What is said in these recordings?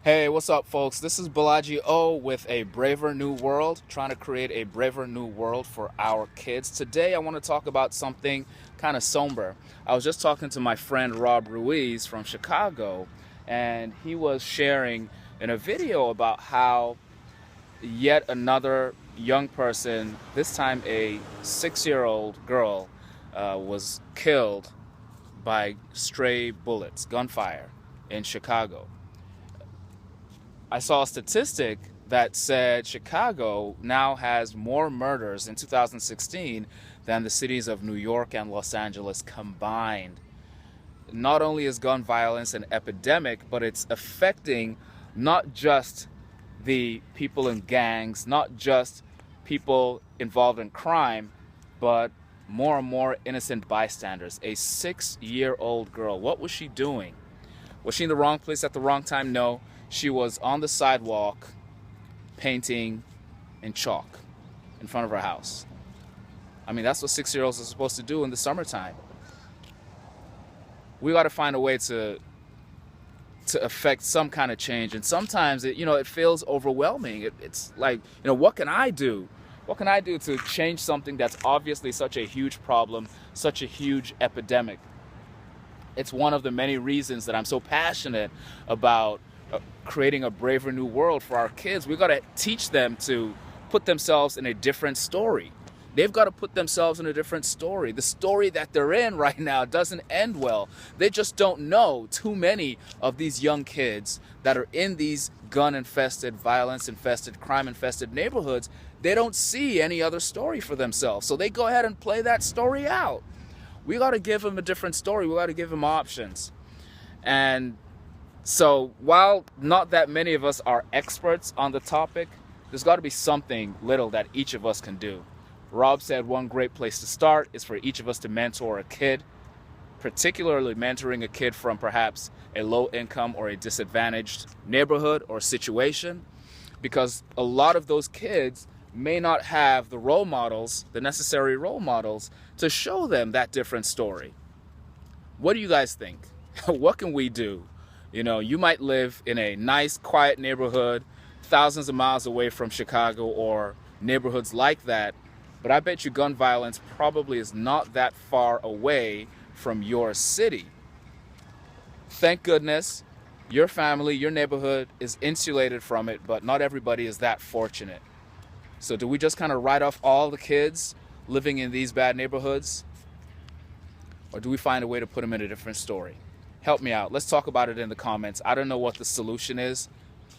Hey, what's up, folks? This is Balaji O with a Braver New World, trying to create a braver new world for our kids. Today, I want to talk about something kind of somber. I was just talking to my friend Rob Ruiz from Chicago, and he was sharing in a video about how yet another young person, this time a 6-year-old girl, was killed by stray bullets, gunfire, in Chicago. I saw a statistic that said Chicago now has more murders in 2016 than the cities of New York and Los Angeles combined. Not only is gun violence an epidemic, but it's affecting not just the people in gangs, not just people involved in crime, but more and more innocent bystanders. A 6-year-old girl, what was she doing? Was she in the wrong place at the wrong time? No. She was on the sidewalk painting in chalk in front of her house. I mean, that's what 6-year-olds are supposed to do in the summertime. We got to find a way to affect some kind of change. And sometimes it feels overwhelming. It's like, what can I do? What can I do to change something that's obviously such a huge problem, such a huge epidemic? It's one of the many reasons that I'm so passionate about creating a braver new world for our kids. We got to teach them to put themselves in a different story. They've got to put themselves in a different story. The story that they're in right now doesn't end well. They just don't know. Too many of these young kids that are in these gun-infested, violence-infested, crime-infested neighborhoods, they don't see any other story for themselves. So they go ahead and play that story out. We got to give them a different story. We got to give them options. And so while not that many of us are experts on the topic, there's got to be something little that each of us can do. Rob said one great place to start is for each of us to mentor a kid, particularly mentoring a kid from perhaps a low income or a disadvantaged neighborhood or situation, because a lot of those kids may not have the role models, the necessary role models, to show them that different story. What do you guys think? What can we do? You might live in a nice, quiet neighborhood, thousands of miles away from Chicago or neighborhoods like that, but I bet you gun violence probably is not that far away from your city. Thank goodness your family, your neighborhood is insulated from it, but not everybody is that fortunate. So do we just kind of write off all the kids living in these bad neighborhoods? Or do we find a way to put them in a different story? Help me out. Let's talk about it in the comments. I don't know what the solution is,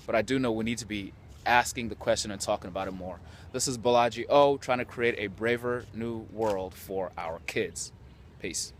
but I do know we need to be asking the question and talking about it more. This is Balaji O, trying to create a braver new world for our kids. Peace.